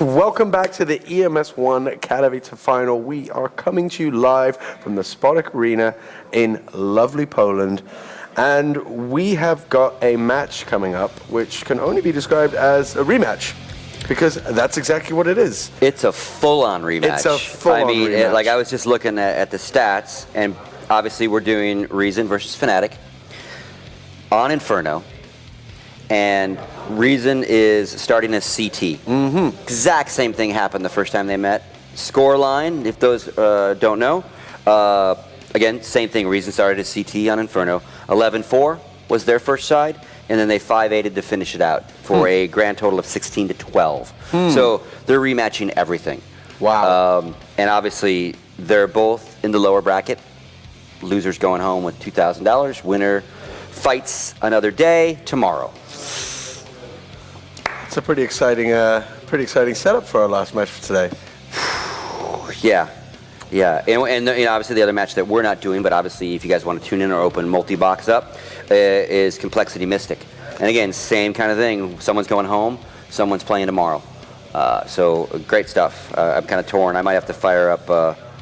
Welcome back to the EMS One Katowice final. We are coming to you live from the Spodek Arena in lovely Poland. And we have got a match coming up which can only be described as a rematch. Because that's exactly what it is. It's a full-on rematch. It's a full-on rematch. Like I was just looking at the stats, and obviously we're doing Reason versus Fnatic on Inferno. And Reason is starting as CT. Exact same thing happened the first time they met. Scoreline, if those don't know, again, same thing. Reason started as CT on Inferno. 11-4 was their first side, and then they 5-8'd to finish it out for a grand total of 16-12. So they're rematching everything. Wow. And obviously, they're both in the lower bracket. Loser's going home with $2,000. Winner fights another day tomorrow. It's a pretty exciting setup for our last match for today. Yeah. And obviously the other match that we're not doing, but obviously if you guys want to tune in or open multi-box up, is Complexity Mystic. And again, same kind of thing. Someone's going home, someone's playing tomorrow. So great stuff. I'm kind of torn. I might have to fire up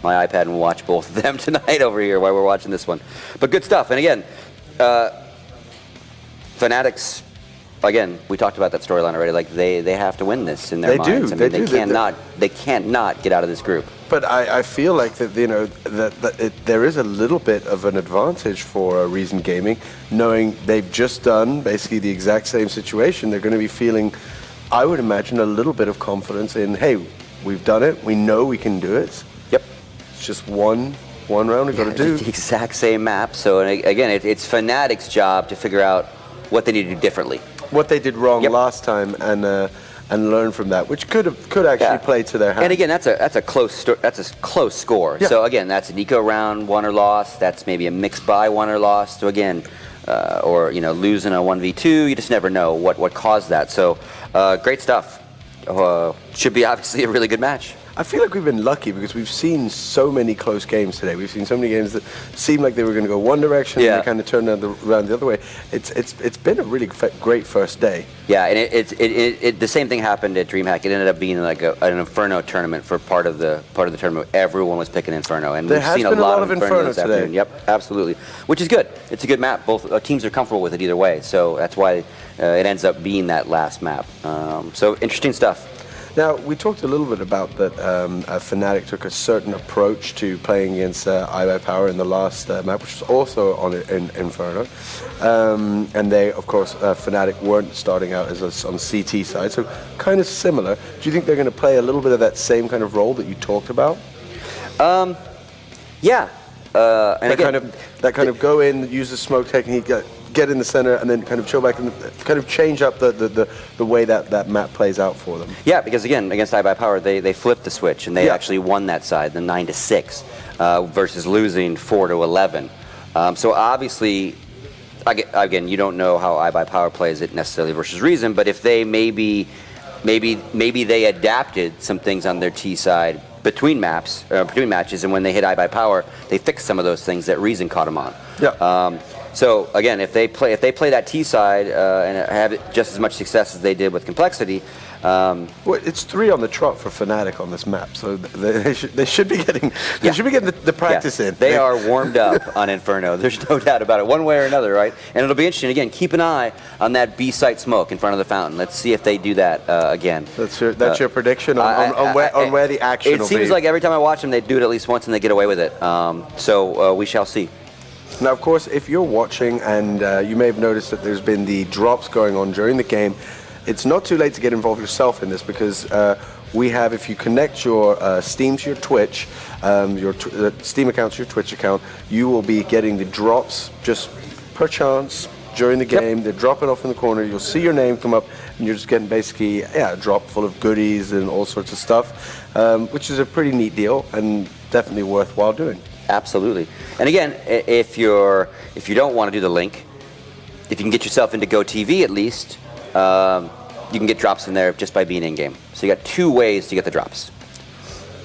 my iPad and watch both of them tonight over here while we're watching this one. But good stuff. And again, Fnatic's, again, we talked about that storyline already. Like they have to win this in their minds. They cannot get out of this group. But I feel like that there is a little bit of an advantage for Reason Gaming, knowing they've just done basically the exact same situation. They're going to be feeling, I would imagine, a little bit of confidence in, hey, we've done it. We know we can do it. Yep. It's just one round we've got to do. It's the exact same map. So again, it's Fnatic's job to figure out what they need to do differently. What they did wrong last time and learn from that, which could actually play to their hand. And again, that's a close score. Yeah. So again, that's an eco round won or lost. That's maybe a mixed by won or lost. So again, or losing a 1v2, you just never know what caused that. So great stuff. Should be obviously a really good match. I feel like we've been lucky because we've seen so many close games today. We've seen so many games that seemed like they were going to go one direction and they kind of turned around the other way. It's been a really great first day. Yeah, and the same thing happened at DreamHack. It ended up being like an Inferno tournament for part of the tournament. Everyone was picking Inferno, and we've seen a lot of Inferno this afternoon. Yep, absolutely, which is good. It's a good map. Both teams are comfortable with it either way, so that's why it ends up being that last map. So interesting stuff. Now, we talked a little bit about that Fnatic took a certain approach to playing against iBuyPower in the last map, which was also on Inferno. And they, of course, Fnatic weren't starting out as on CT side, so kind of similar. Do you think they're going to play a little bit of that same kind of role that you talked about? Yeah. And that kind of go in, use the smoke technique, get in the center, and then kind of chill back and kind of change up the way that map plays out for them. Yeah, because again, against iBuyPower, they flipped the switch and they actually won that side, the 9-6, versus losing 4-11. So obviously, again, you don't know how iBuyPower plays it necessarily versus Reason, but if they maybe they adapted some things on their T side between matches, and when they hit iBuyPower, they fixed some of those things that Reason caught them on. Yeah. So again, if they play that T side and have just as much success as they did with Complexity. Well, it's 3 on the trot for Fnatic on this map, so they should be getting the practice in. They are warmed up on Inferno. There's no doubt about it, one way or another, right? And it'll be interesting. Again, keep an eye on that B site smoke in front of the fountain. Let's see if they do that again. That's your prediction on where the action will be. It seems like every time I watch them, they do it at least once and they get away with it. So we shall see. Now, of course, if you're watching and you may have noticed that there's been the drops going on during the game, it's not too late to get involved yourself in this because we have, if you connect your Steam to your Twitch, your Steam account to your Twitch account, you will be getting the drops just per chance during the game. They're dropping off in the corner. You'll see your name come up and you're just getting basically a drop full of goodies and all sorts of stuff, which is a pretty neat deal and definitely worthwhile doing. Absolutely. And again, if you don't want to do the link, if you can get yourself into GoTV at least, you can get drops in there just by being in-game. So you got 2 ways to get the drops.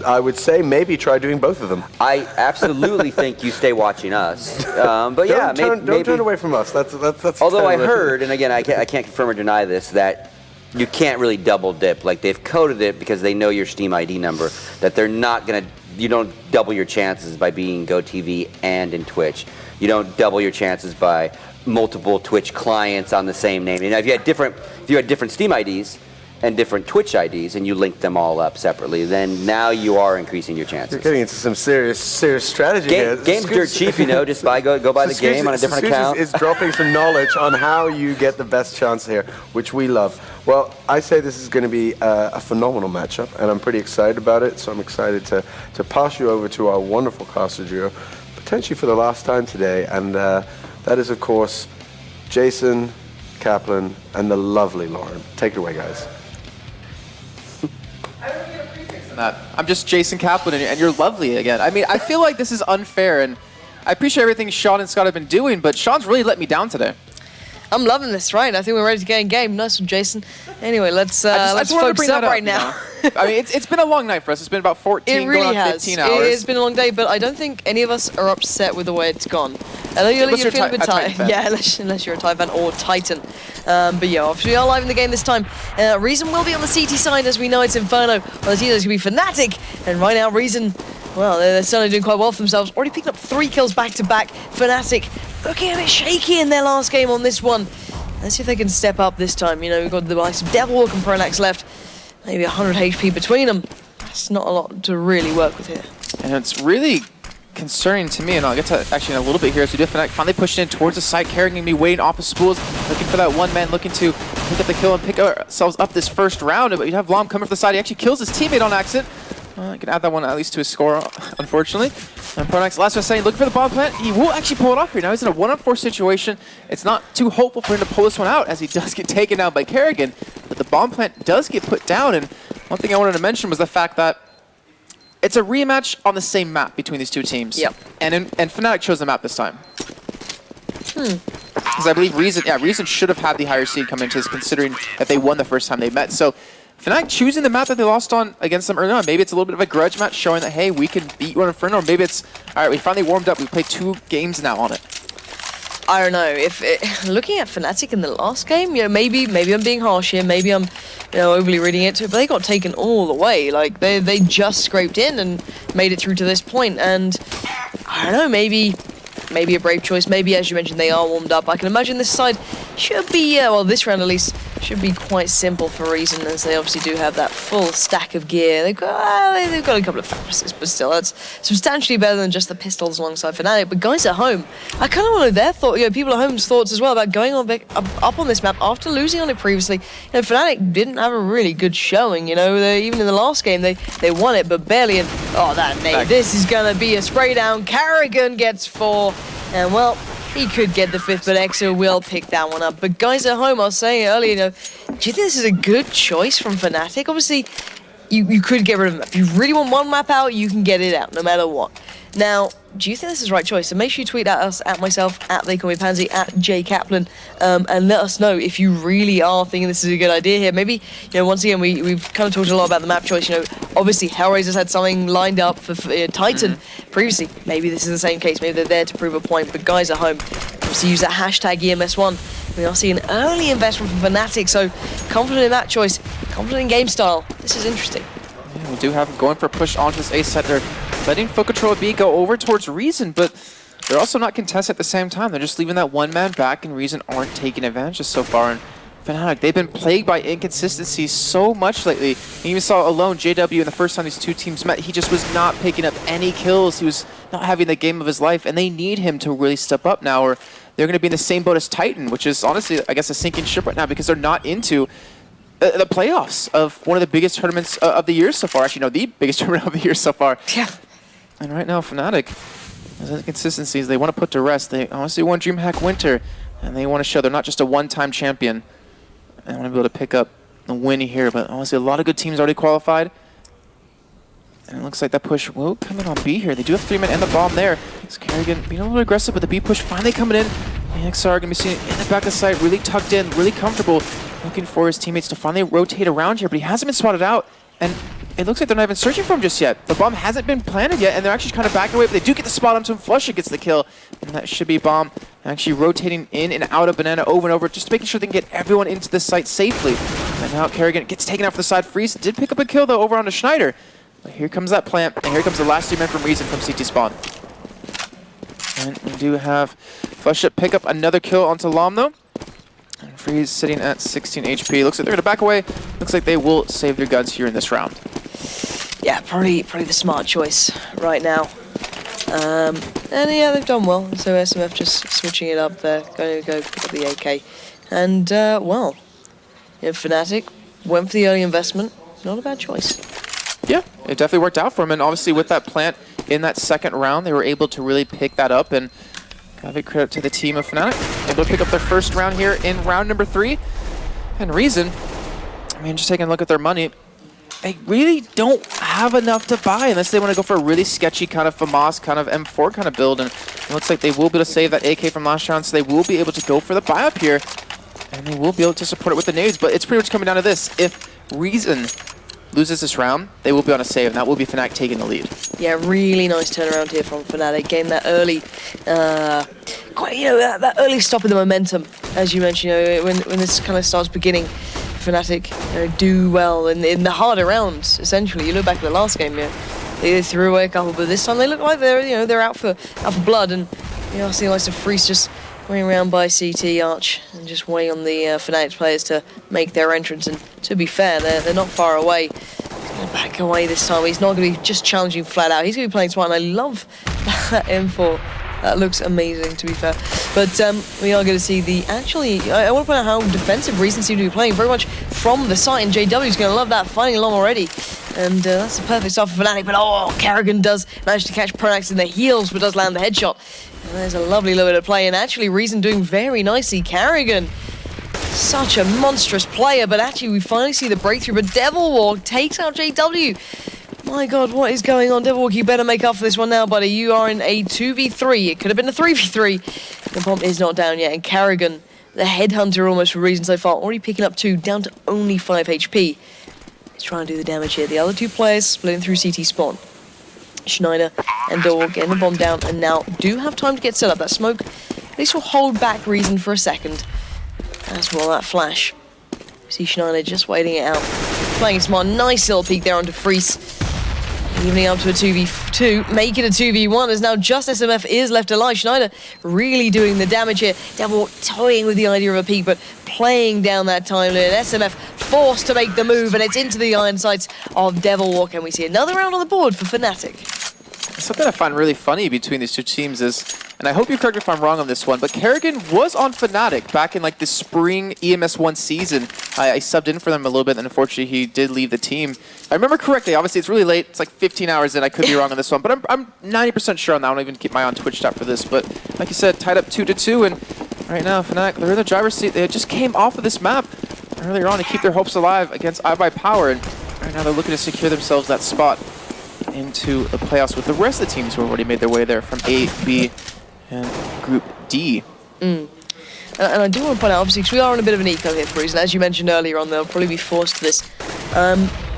I would say maybe try doing both of them. I absolutely think you stay watching us. But don't turn away from us. That's although I heard, and again, I can't confirm or deny this, that you can't really double dip. Like, they've coded it because they know your Steam ID number, that they're not going to, you don't double your chances by being GoTV and in Twitch. You don't double your chances by multiple Twitch clients on the same name. You know, if you had different Steam IDs and different Twitch IDs and you link them all up separately, then now you are increasing your chances. You're getting into some serious strategy here. Game's dirt cheap, you know, just go buy the game on a different account. It's dropping some knowledge on how you get the best chance here, which we love. Well, I say this is going to be a phenomenal matchup, and I'm pretty excited about it, so I'm excited to pass you over to our wonderful caster duo, potentially for the last time today, and that is, of course, Jason Kaplan and the lovely Lauren. Take it away, guys. I'm just Jason Kaplan, and you're lovely again. I mean, I feel like this is unfair, and I appreciate everything Sean and Scott have been doing, but Sean's really let me down today. I'm loving this, right? I think we're ready to get in game. Nice one, Jason. Anyway, let's focus up right now. I mean, it's been a long night for us. It's been about 14, going on 15 hours. It's been a long day, but I don't think any of us are upset with the way it's gone. I know you're feeling a bit tired. Yeah, unless you're a Thai fan or Titan. But yeah, obviously we are live in the game this time. Reason will be on the CT side, as we know it's Inferno. On the team there's going to be fnatic, and right now Reason, well, they're certainly doing quite well for themselves. Already picking up 3 kills back-to-back. fnatic looking a bit shaky in their last game on this one. Let's see if they can step up this time. You know, we've got the likes of Devilwalk and Pronax left. Maybe 100 HP between them. That's not a lot to really work with here. And it's really concerning to me, and I'll get to actually in a little bit here, as we do fnatic finally pushing in towards the side, carrying me, waiting off of spools, looking for that one man, looking to pick up the kill and pick ourselves up this first round. But you have Lom coming from the side. He actually kills his teammate on accident. I can add that one at least to his score, unfortunately. And Pronax, last was saying, looking for the bomb plant. He will actually pull it off here. Now he's in a 1-on-4 situation. It's not too hopeful for him to pull this one out, as he does get taken down by Kerrigan. But the bomb plant does get put down. And one thing I wanted to mention was the fact that it's a rematch on the same map between these two teams. Yep. And fnatic chose the map this time. Because I believe Reason should have had the higher seed come into this, considering that they won the first time they met. So fnatic choosing the map that they lost on against them early on. Maybe it's a little bit of a grudge match, showing that, hey, we can beat you on Inferno. Or maybe it's, all right, we finally warmed up. We played 2 games now on it. I don't know. Looking at fnatic in the last game, you know, maybe I'm being harsh here. Maybe I'm, overly reading into it. But they got taken all the way. Like they just scraped in and made it through to this point. And I don't know. Maybe a brave choice. Maybe, as you mentioned, they are warmed up. I can imagine this side should be, well, this round at least, should be quite simple for Reason, as they obviously do have that full stack of gear. They've got a couple of Pharoses, but still, that's substantially better than just the pistols alongside fnatic. But guys at home, I kind of want to know their thoughts, people at home's thoughts as well about going on up on this map after losing on it previously. fnatic didn't have a really good showing. Even in the last game, they won it, but barely. And that nade, this is gonna be a spray down. Kerrigan gets 4, and well, he could get the 5th, but Exo will pick that one up. But guys at home, I was saying earlier, do you think this is a good choice from fnatic? Obviously, you could get rid of the map. If you really want one map out, you can get it out, no matter what. Now, do you think this is the right choice? So make sure you tweet at us, at myself, at They Call Me Pansy, at JKaplan, and let us know if you really are thinking this is a good idea here. Maybe, once again, we've kind of talked a lot about the map choice. Obviously, Hellraiser's had something lined up for Titan previously. Maybe this is the same case. Maybe they're there to prove a point. But guys at home, obviously use that hashtag EMS1. We are seeing early investment from fnatic, so confident in that choice, confident in game style. This is interesting. Yeah, we do have him going for a push onto this A set. They're letting Foot Control B go over towards Reason, but they're also not contested at the same time. They're just leaving that one man back, and Reason aren't taking advantage so far. And fnatic, they've been plagued by inconsistency so much lately. You even saw alone JW in the first time these two teams met. He just was not picking up any kills. He was not having the game of his life, and they need him to really step up now, or they're going to be in the same boat as Titan, which is honestly, I guess, a sinking ship right now, because they're not into the playoffs of one of the biggest tournaments of the year so far. Actually, no, the biggest tournament of the year so far. Yeah. And right now, fnatic, those inconsistencies they want to put to rest. They honestly won DreamHack Winter, and they want to show they're not just a one-time champion. And want to be able to pick up a win here, but honestly, a lot of good teams already qualified. And it looks like that push will come in on B here. They do have 3-man and the bomb there. It's Kerrigan being a little aggressive, but the B push finally coming in. And XR going to be seen in the back of the site, really tucked in, really comfortable, looking for his teammates to finally rotate around here, but he hasn't been spotted out. And it looks like they're not even searching for him just yet. The bomb hasn't been planted yet, and they're actually kind of backing away, but they do get the spot onto him. Flusha gets the kill, and that should be bomb. Actually rotating in and out of Banana over and over, just making sure they can get everyone into the site safely. And now Kerrigan gets taken out for the side. Freeze did pick up a kill, though, over onto Schneider. But here comes that plant, and here comes the last 2 men from Reason from CT spawn. And we do have Flusha pick up another kill onto Lom, though. And Freeze sitting at 16 HP. Looks like they're going to back away. Looks like they will save their guns here in this round. Yeah, probably the smart choice right now. And yeah, they've done well. So SMF just switching it up there, going to go pick up the AK. And, well, you know, fnatic went for the early investment. Not a bad choice. Yeah, it definitely worked out for him. And obviously with that plant in that second round, they were able to really pick that up. And gotta give credit to the team of fnatic. Able to pick up their first round here in round number 3. And Reason, I mean, just taking a look at their money, they really don't have enough to buy unless they want to go for a really sketchy kind of FAMAS, kind of M4 kind of build. And it looks like they will be able to save that AK from last round, so they will be able to go for the buy up here. And they will be able to support it with the nades. But it's pretty much coming down to this. If Reason loses this round, they will be on a save, and that will be fnatic taking the lead. Yeah, really nice turnaround here from fnatic. Getting that early, that early stop in the momentum, as you mentioned. You know, when this kind of starts beginning, fnatic do well in the harder rounds. Essentially, you look back at the last game, they threw away a couple, but this time they look like they're out for blood. And I see likes of Freeze just going around by CT Arch and just waiting on the fnatic players to make their entrance. And to be fair, they're not far away. He's going to back away this time. He's not going to be just challenging flat out. He's going to be playing smart, and I love that M4. That looks amazing, to be fair. But we are going to see the... Actually, I want to point out how defensive Reason seem to be playing very much from the site, and JW is going to love that, finding along already. And that's the perfect start for fnatic. But Kerrigan does manage to catch Pronax in the heels, but does land the headshot. And there's a lovely little bit of play, and actually Reason doing very nicely. Kerrigan, such a monstrous player, but actually we finally see the breakthrough. But Devilwalk takes out JW. My God, what is going on? Devilwalk, you better make up for this one now, buddy. You are in a 2v3. It could have been a 3v3. The bomb is not down yet, and Kerrigan, the headhunter almost for Reason so far, already picking up 2, down to only 5 HP. He's trying to do the damage here. The other 2 players splitting through CT spawn. Schneider and Devilwalk getting the bomb down, and now do have time to get set up. That smoke at least will hold back Reason for a second. As well, that flash. See Schneider just waiting it out. Playing smart. Nice little peek there onto Freeze. Evening up to a 2v2, make it a 2v1, as now just SMF is left alive. Schneider really doing the damage here. Devilwalk toying with the idea of a peek, but playing down that time limit. SMF forced to make the move, and it's into the iron sights of Devilwalk, and we see another round on the board for fnatic. Something I find really funny between these two teams is, and I hope you correct me if I'm wrong on this one, but Kerrigan was on fnatic back in like the spring EMS One season. I subbed in for them a little bit, and unfortunately he did leave the team. If I remember correctly, obviously it's really late, it's like 15 hours in, I could be wrong on this one, but I'm 90% sure on that. I don't even keep my eye on Twitch chat for this, but like you said, tied up 2-2, and right now fnatic, they're in the driver's seat. They just came off of this map earlier on to keep their hopes alive against iBuyPower, and right now they're looking to secure themselves that spot into the playoffs with the rest of the teams who have already made their way there from A, B, and Group D. And I do want to point out, obviously, because we are on a bit of an eco here for Reason. As you mentioned earlier on, they'll probably be forced to this.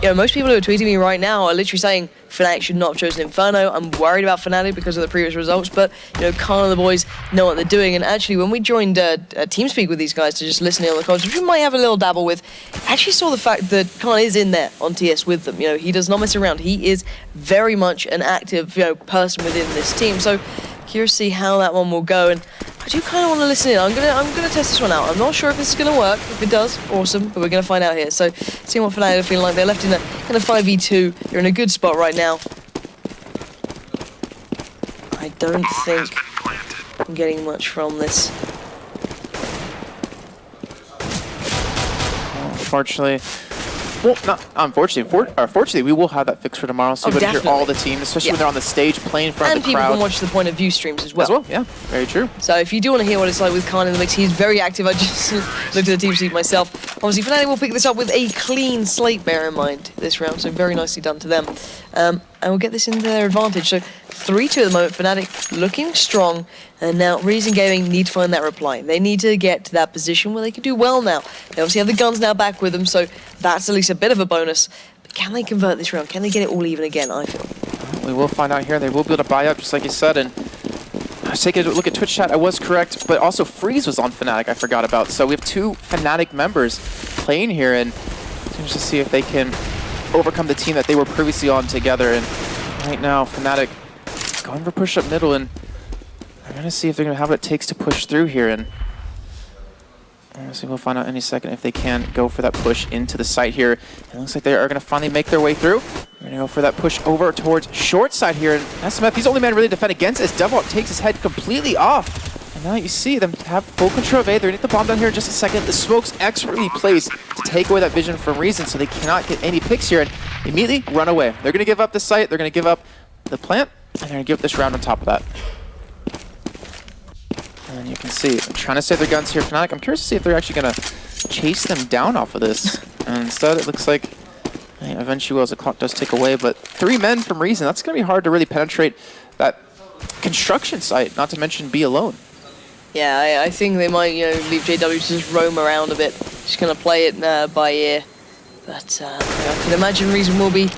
Most people who are tweeting me right now are literally saying fnatic should not have chosen Inferno. I'm worried about fnatic because of the previous results, but Khan and the boys know what they're doing. And actually, when we joined TeamSpeak with these guys to just listen in on the comments, which we might have a little dabble with, I actually saw the fact that Khan is in there on TS with them. He does not mess around. He is very much an active person within this team. So curious to see how that one will go, and I do kind of want to listen in. I'm gonna test this one out. I'm not sure if this is gonna work. If it does, awesome. But we're gonna find out here. So seeing what fnatic are feeling like. They're left in a kind of 5v2. You're in a good spot right now. I don't think I'm getting much from this. Unfortunately. Well, not unfortunately. Fortunately, we will have that fixed for tomorrow, so you can hear all the teams, especially when they're on the stage playing in front of the crowd. And people can watch the point of view streams as well. Yeah, very true. So if you do want to hear what it's like with Khan in the mix, he's very active. I just looked at the team sheet myself. Obviously, fnatic will pick this up with a clean slate, bear in mind, this round, so very nicely done to them. And we'll get this into their advantage. So 3-2 at the moment, fnatic looking strong, and now Reason Gaming need to find that reply. They need to get to that position where they can do well now. They obviously have the guns now back with them, so that's at least a bit of a bonus. But can they convert this round? Can they get it all even again, I feel? We will find out here. They will be able to buy up, just like you said. And I was taking a look at Twitch chat. I was correct, but also Freeze was on fnatic. I forgot about. So we have 2 fnatic members playing here, and seems to see if they can overcome the team that they were previously on together. And right now, fnatic going for push up middle, and I'm gonna see if they're gonna have what it takes to push through here. And honestly, we'll find out any second if they can go for that push into the site here. It looks like they are going to finally make their way through. They're going to go for that push over towards short side here. And SMF, he's the only man really to defend against as Devilhawk takes his head completely off. And now you see them have full control of A. They're going to get the bomb down here in just a second. The smoke's expertly placed to take away that vision from Reason, so they cannot get any picks here and immediately run away. They're going to give up the site. They're going to give up the plant. And they're going to give up this round on top of that. And you can see, they're trying to save their guns here. fnatic, I'm curious to see if they're actually going to chase them down off of this. And instead, it looks like eventually, as the clock does tick away, but 3 men from Reason, that's going to be hard to really penetrate that construction site, not to mention be alone. Yeah, I think they might, leave JW to just roam around a bit. Just going to play it by ear. But I can imagine Reason will be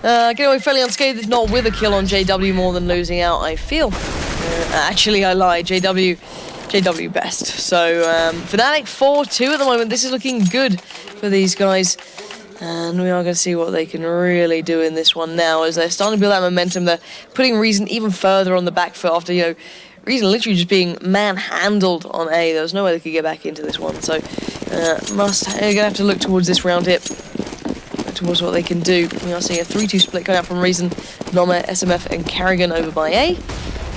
getting away fairly unscathed, if not with a kill on JW more than losing out, I feel. Actually, I lied. JW best. So, fnatic 4-2 at the moment. This is looking good for these guys. And we are going to see what they can really do in this one now as they're starting to build that momentum. They're putting Reason even further on the back foot after, Reason literally just being manhandled on A. There was no way they could get back into this one. So, they're going to have to look towards this round here. Towards what they can do. We are seeing a 3-2 split going out from Reason, Noma, SMF, and Karrigan over by A.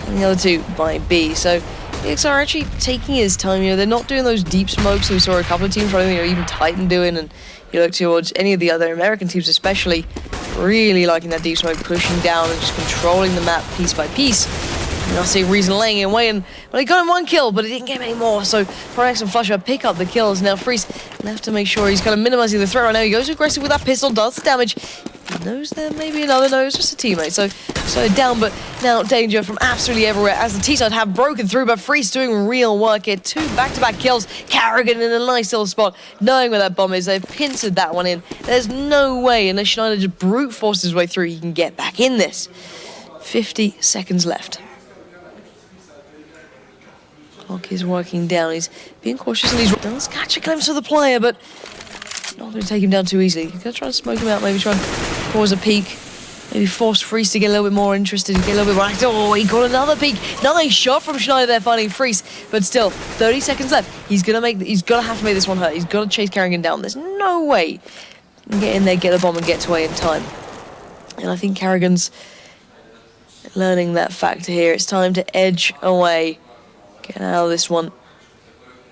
And the other 2 by B. So EX are actually taking his time. They're not doing those deep smokes that we saw a couple of teams running, even Titan doing, and you look towards any of the other American teams especially, really liking that deep smoke, pushing down and just controlling the map piece by piece. And I see Reason laying in away, and well, he got him 1 kill, but he didn't get him any more. So fnatic and flusha pick up the kills. Now Freeze left to make sure he's kind of minimizing the threat right now. He goes aggressive with that pistol, does the damage. He knows there may be another, no, it's just a teammate. So down, but now danger from absolutely everywhere as the T-side have broken through, but Freeze doing real work here. 2 back-to-back kills. Karrigan in a nice little spot, knowing where that bomb is. They've pincered that one in. There's no way, unless Schneider just brute forces his way through, he can get back in this. 50 seconds left. Clock is working down. He's being cautious and he does catch a glimpse of the player, but not going to take him down too easily. He's going to try and smoke him out, maybe try and cause a peek. Maybe force Freeze to get a little bit more interested, get a little bit more active. Oh, he got another peek. Nice shot from Schneider there, finding Freeze. But still, 30 seconds left. He's going to have to make this one hurt. He's got to chase Karrigan down. There's no way he can get in there, get the bomb, and get away in time. And I think Karrigan's learning that factor here. It's time to edge away. Get out of this one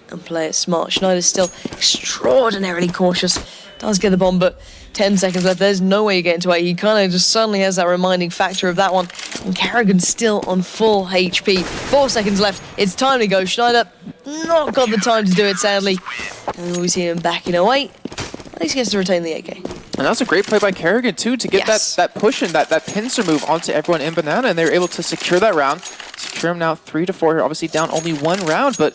and play it smart. Schneider's still extraordinarily cautious. Does get the bomb, but 10 seconds left. There's no way you get into it. He kind of just suddenly has that reminding factor of that one. And Karrigan's still on full HP. 4 seconds left. It's time to go. Schneider not got the time to do it, sadly. And we see him backing away. At least he gets to retain the AK. And that was a great play by Karrigan, too, to get that push and that pincer move onto everyone in Banana, and they were able to secure that round. Secure him now 3-4 here, obviously down only 1 round, but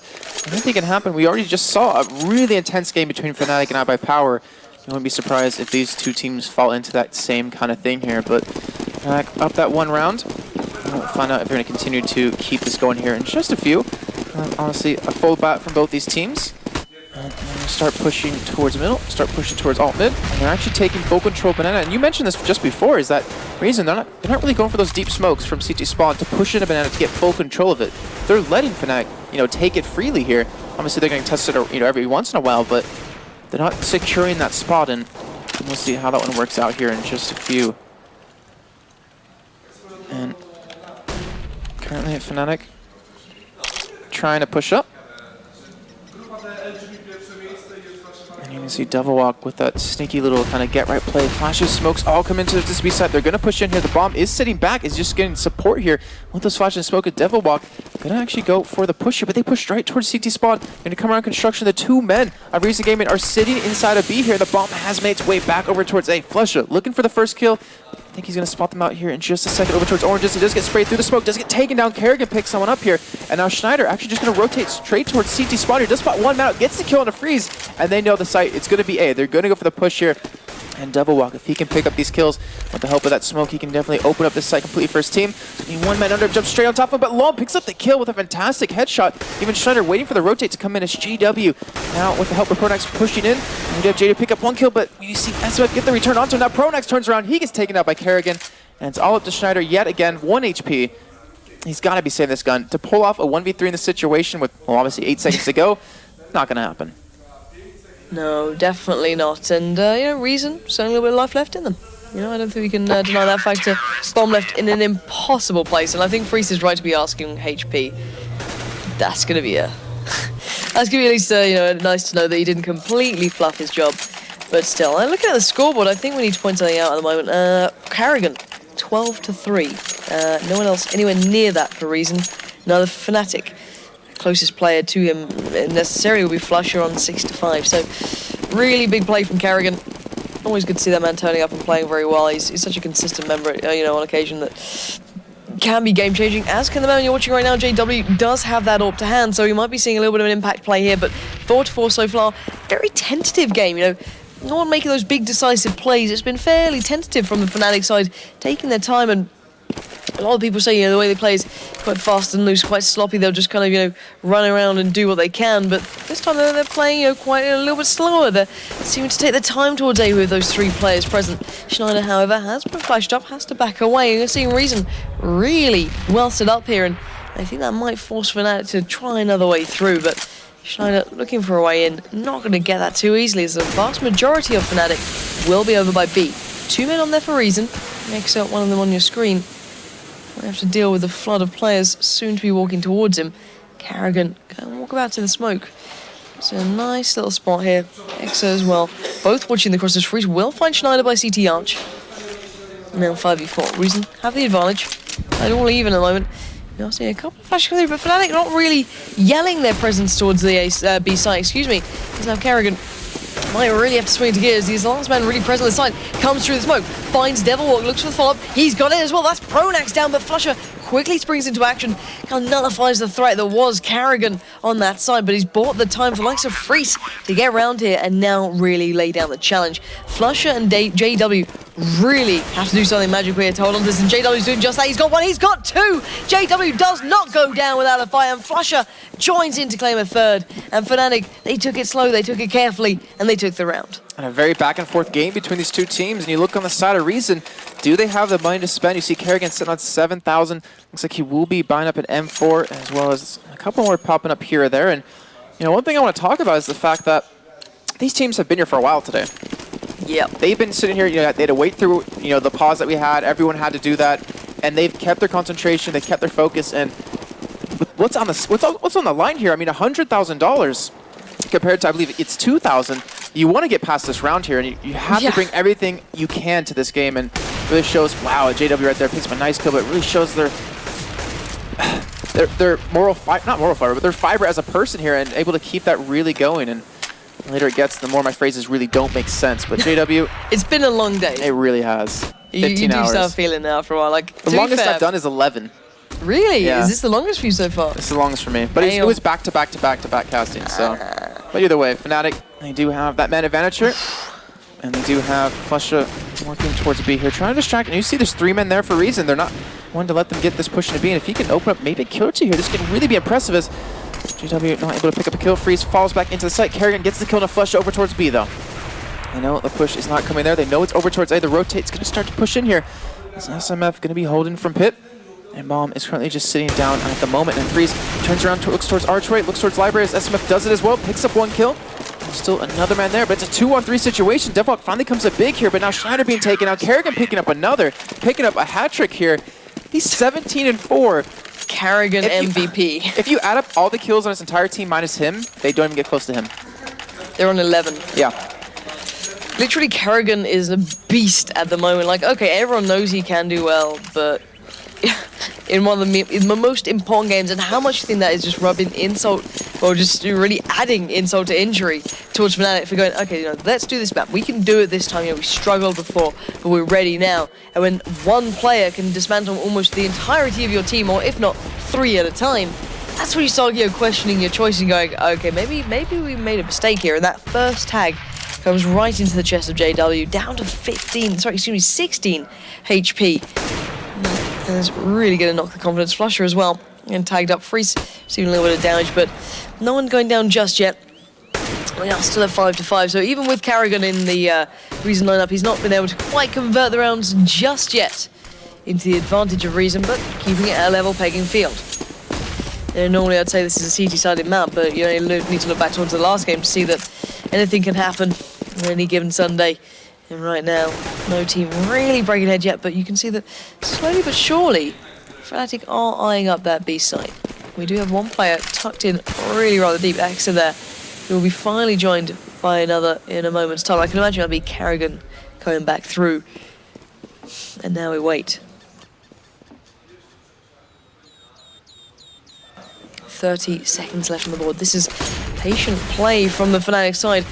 anything can happen. We already just saw a really intense game between fnatic and iBuyPower. I wouldn't be surprised if these 2 teams fall into that same kind of thing here, but up that 1 round. We'll find out if they're going to continue to keep this going here in just a few. Honestly, a full bat from both these teams. And start pushing towards middle, start pushing towards alt mid, and they're actually taking full control of Banana. And you mentioned this just before, is that Reason they're not really going for those deep smokes from CT spawn to push into Banana to get full control of it. They're letting fnatic, take it freely here. Obviously they're going to test it, every once in a while, but they're not securing that spot, and we'll see how that one works out here in just a few. And currently at fnatic trying to push up. And you can see Devilhawk with that sneaky little kind of get-right play. Flashes, smokes all come into this B side. They're going to push in here. The bomb is sitting back. Is just getting support here with those flashes and smoke. Devilhawk going to actually go for the push here, but they push right towards CT spawn. Going to come around construction. The 2 men of Reason Gaming are sitting inside of B here. The bomb has made its way back over towards A. flusha looking for the first kill. I think he's going to spot them out here in just a second over towards Oranges. He does get sprayed through the smoke, does get taken down. Karrigan picks someone up here. And now Schneider actually just going to rotate straight towards CT spawn here. Does spot 1 man out, gets the kill on a Freeze. And they know the site, it's going to be A. They're going to go for the push here. And Double Walk, if he can pick up these kills with the help of that smoke, he can definitely open up this site completely for his team. One man under, jumps straight on top of him, but Long picks up the kill with a fantastic headshot. Even Schneider waiting for the rotate to come in as JW. Now with the help of Pronax pushing in, and we have JW pick up one kill, but you see SMF get the return onto him. Now Pronax turns around, he gets taken out by Kerrigan, and it's all up to Schneider yet again, 1 HP. He's got to be saving this gun. To pull off a 1v3 in this situation with, well, obviously 8 seconds to go, not going to happen. No, definitely not. And, you know, Reason, certainly a little bit of life left in them. You know, I don't think we can deny that factor. Bomb left in an impossible place, and I think Freeze is right to be asking HP. That's going to be a... That's going to be at least, you know, nice to know that he didn't completely fluff his job. But still, looking at the scoreboard, I think we need to point something out at the moment. Kerrigan, 12-3. No one else anywhere near that for Reason. Another fnatic. Closest player to him necessarily will be Flusher on 6-5. So really big play from Kerrigan. Always good to see that man turning up and playing very well. He's such a consistent member, you know, on occasion that can be game-changing. As can the man you're watching right now, JW does have that AWP to hand, so we might be seeing a little bit of an impact play here. But 4-4 so far, very tentative game. You know, no one making those big decisive plays. It's been fairly tentative from the Fnatic side, taking their time, and a lot of people say, you know, the way they play is quite fast and loose, quite sloppy. They'll just kind of, you know, run around and do what they can. But this time they're playing, you know, quite a little bit slower. They're seeming to take their time towards A with those 3 players present. Schneider, however, has been flashed up, has to back away. And you're seeing Reason really well set up here, and I think that might force Fnatic to try another way through. But Schneider looking for a way in, not going to get that too easily, as the vast majority of Fnatic will be over by B. 2 men on there for Reason. Next up, one of them on your screen. We have to deal with the flood of players soon to be walking towards him. Kerrigan can walk about to the smoke. It's a nice little spot here. Exa as well. Both watching the crosses. Freeze will find Schneider by CT Arch. Now 5v4. Reason have the advantage. They're all even at the moment. You're seeing a couple of flashes through, but Fnatic not really yelling their presence towards the B side. Excuse me. Because now Kerrigan might really have to swing to gears. He's the last man really present on the side. Comes through the smoke. Finds Devil Walk. Looks for the follow-up. He's got it as well. That's Pronax down, but Flusher quickly springs into action. Kind of nullifies the threat that was Kerrigan on that side, but he's bought the time for the likes of Freeze to get around here and now really lay down the challenge. Flusher and JW really have to do something magical here to hold on to this, and JW's doing just that. He's got 1, he's got 2! JW does not go down without a fight, and Flusher joins in to claim a 3rd. And Fnatic, they took it slow, they took it carefully, and they took the round. And a very back-and-forth game between these 2 teams, and you look on the side of Reason, do they have the money to spend? You see Kerrigan sitting on 7,000. Looks like he will be buying up an M4, as well as a couple more popping up here or there. And, you know, one thing I want to talk about is the fact that these teams have been here for a while today. Yep. They've been sitting here, you know, they had to wait through, you know, the pause that we had. Everyone had to do that, and they've kept their concentration, they've kept their focus, and what's on the line here? I mean, $100,000 compared to, I believe it's 2,000. You want to get past this round here, and you have to bring everything you can to this game, and it really shows. Wow, JW right there picks up a nice kill, but it really shows their moral fiber, not moral fiber, but their fiber as a person here, and able to keep that really going. And the later it gets, the more my phrases really don't make sense. But JW, it's been a long day. It really has. 15 hours. You do start feeling now for a while. Like, the longest I've done is 11. Really? Yeah. Is this the longest for you so far? It's the longest for me. But it was back to back to back to back casting. So, but either way, Fnatic, they do have that man advantage here, and they do have Flusha working towards B here, trying to distract. And you see, there's 3 men there for a reason. They're not one to let them get this push into B. And if he can open up maybe a kill or 2 here, this can really be impressive. As JW not able to pick up a kill. Freeze falls back into the site. Kerrigan gets the kill to Flusha over towards B though. They know the push is not coming there. They know it's over towards A. The rotate's going to start to push in here. Is SMF going to be holding from Pip? And Bomb is currently just sitting down at the moment. And Freeze turns around, looks towards Archway, looks towards Library as SMF does it as well. Picks up 1 kill. There's still another man there, but it's a 2-on-3 situation. Devok finally comes up big here, but now Schneider being taken out. Kerrigan picking up another, picking up a hat trick here. He's 17-4. Kerrigan MVP. If you add up all the kills on his entire team minus him, they don't even get close to him. They're on 11. Yeah. Literally, Kerrigan is a beast at the moment. Like, okay, everyone knows he can do well, but in one of the most important games, and how much you think that is just rubbing insult, or just really adding insult to injury towards Fnatic for going, okay, you know, let's do this map. We can do it this time. You know, we struggled before, but we're ready now. And when one player can dismantle almost the entirety of your team, or if not 3 at a time, that's when you start, you know, questioning your choice and going, okay, maybe we made a mistake here. And that first tag comes right into the chest of JW, down to 16 HP. And it's really going to knock the confidence flusher as well. And tagged up, Freeze receiving a little bit of damage, but no one going down just yet. We are still at 5-5, so even with Carrigan in the Reason lineup, he's not been able to quite convert the rounds just yet into the advantage of Reason, but keeping it at a level pegging field. Normally I'd say this is a CT-sided map, but you need to look back towards the last game to see that anything can happen on any given Sunday. And right now, no team really breaking ahead yet, but you can see that slowly but surely, fnatic are eyeing up that B site. We do have one player tucked in really rather deep, Exa there, who will be finally joined by another in a moment's time. I can imagine that'll be Carrigan coming back through. And now we wait. 30 seconds left on the board. This is patient play from the Fnatic side,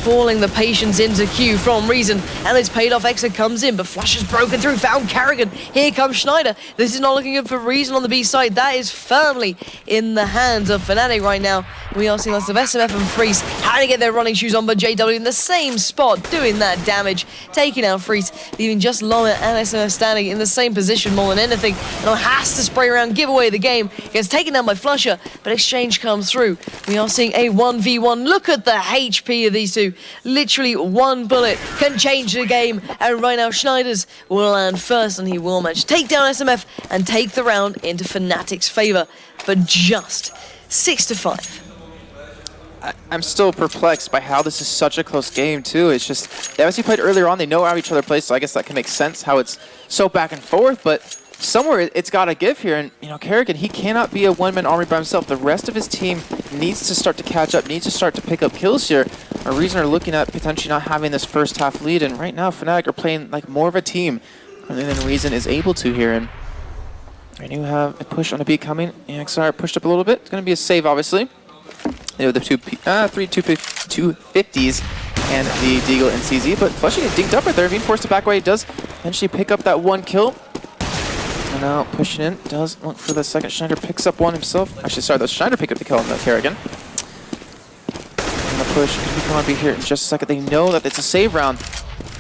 calling the patience into queue from Reason, and it's paid off. Exa comes in, but Flush has broken through, found Carrigan. Here comes Schneider. This is not looking good for Reason on the B side. That is firmly in the hands of Fnatic right now. We are seeing lots of SMF and Freeze having to get their running shoes on, but JW in the same spot, doing that damage, taking out Freeze, leaving just Loma and SMF standing in the same position more than anything. And has to spray around, give away the game. Gets taken down by Flusher, but exchange comes through. We are seeing a 1v1. Look at the HP of these two. Literally one bullet can change the game. And right now, Schneider's will land first, and he will manage to take down SMF and take the round into Fnatic's favor. But just 6-5. I'm still perplexed by how this is such a close game, too. It's just, they obviously played earlier on. They know how each other plays, so I guess that can make sense how it's so back and forth. But somewhere it's got to give here. And, Carrigan, he cannot be a one-man army by himself. The rest of his team needs to start to catch up, needs to start to pick up kills here. A Reason are looking at potentially not having this first half lead. And right now, Fnatic are playing like more of a team than Reason is able to here. And I do have a push on a B coming. EXR pushed up a little bit. It's going to be a save, obviously. They have the 250s and the Deagle and CZ, but Flushing is dinked up right there, being forced to back away. He does eventually pick up that one kill. And now pushing in, does look for the second. Schneider picks up one himself. Actually, sorry, that's Schneider picked up the kill on the Carrigan. And the push could be coming up here in just a second. They know that it's a save round.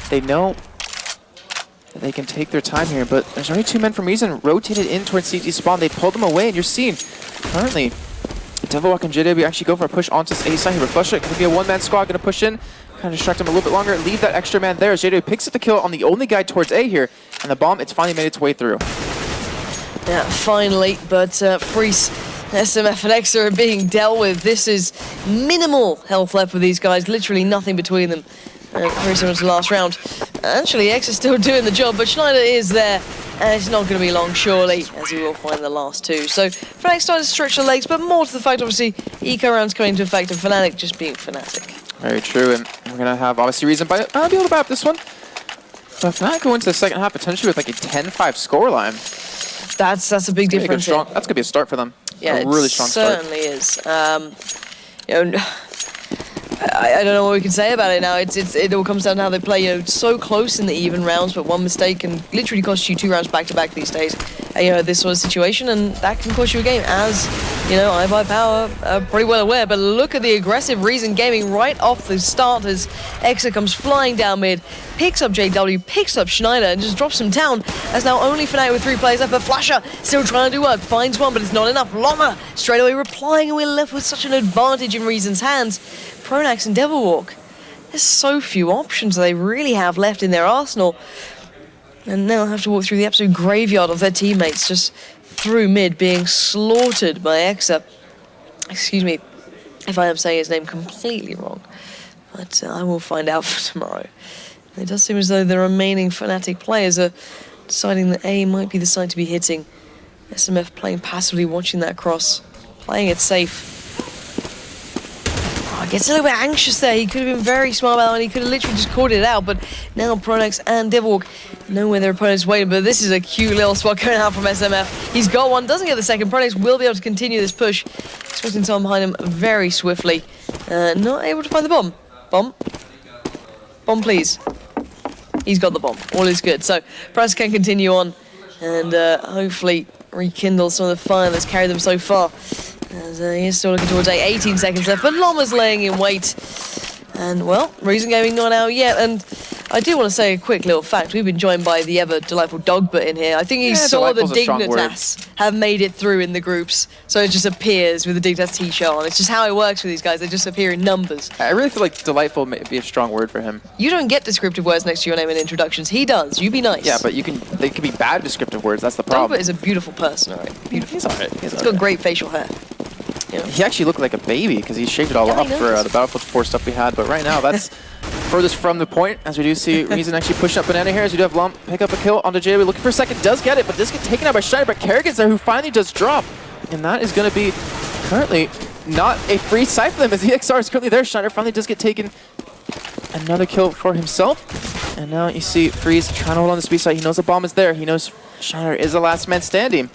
They know that they can take their time here, but there's only two men from Reason rotated in towards CT spawn. They pulled them away, and you're seeing currently Devilwalk and JW actually go for a push onto this A side here. Flush it. Going to be a one-man squad. Going to push in. Kind of distract him a little bit longer. Leave that extra man there as JW picks up the kill on the only guy towards A here. And the bomb, it's finally made its way through. Yeah, finally. But Freeze, SMF and Exa are being dealt with. This is minimal health left for these guys. Literally nothing between them. Very similar to the last round. Actually, Exa's still doing the job, but Schneider is there. And it's not going to be long, surely, as he will find the last two. So, Fnatic started to stretch the legs, but more to the fact, obviously, eco rounds coming into effect, and Fnatic just being Fnatic. Very true, and we're going to have, obviously, Reason by be able to bat this one. But Fnatic go into the second half potentially with like a 10-5 scoreline. That's a big difference. That's going to be a start for them. Yeah, a really strong start. It certainly is. I don't know what we can say about it now. It all comes down to how they play. So close in the even rounds, but one mistake can literally cost you 2 rounds back to back these days. This sort of situation, and that can cost you a game. As iBuyPower are pretty well aware. But look at the aggressive Reason gaming right off the start as Exa comes flying down mid, picks up JW, picks up Schneider, and just drops him down. As now only Fnatic with 3 players left, but Flasher still trying to do work, finds one, but it's not enough. Loma straight away replying, and we're left with such an advantage in Reason's hands. Pronax and Devilwalk. There's so few options they really have left in their arsenal. And now have to walk through the absolute graveyard of their teammates just through mid, being slaughtered by Exa. Excuse me if I am saying his name completely wrong, but I will find out for tomorrow. It does seem as though the remaining Fnatic players are deciding that A might be the side to be hitting. SMF playing passively, watching that cross, playing it safe. Gets a little bit anxious there. He could have been very smart about that one. He could have literally just called it out, but now Pronax and Devilwalk know where their opponent's waiting, but this is a cute little spot going out from SMF. He's got one, doesn't get the second. Pronax will be able to continue this push. Expecting time behind him very swiftly. Not able to find the bomb. Bomb, please. He's got the bomb. All is good. So Pronax can continue on and hopefully rekindle some of the fire that's carried them so far. As he is still looking towards 18 seconds left, but Loma's laying in wait. And, well, Reason Gaming not out yet. And I do want to say a quick little fact. We've been joined by the ever delightful Dogbert in here. I think he saw the Dignitas have made it through in the groups. So it just appears with the Dignitas t-shirt on. It's just how it works with these guys. They just appear in numbers. I really feel like delightful may be a strong word for him. You don't get descriptive words next to your name in introductions. He does. You be nice. Yeah, but they can be bad descriptive words. That's the problem. Dogbert is a beautiful person, all right? Beautiful. He's all right. He's got great facial hair. Yeah. He actually looked like a baby because he shaved it all off for the Battlefield 4 stuff we had. But right now, that's furthest from the point, as we do see Reason actually push up Banana here, as we do have Lom pick up a kill onto JW. Looking for a second, does get it, but this gets taken out by Schneider. But Kerrigan's there, who finally does drop. And that is going to be currently not a free sight for them, as EXR is currently there. Schneider finally does get taken another kill for himself. And now you see Freeze trying to hold on the speed side. He knows the bomb is there. He knows Schneider is the last man standing.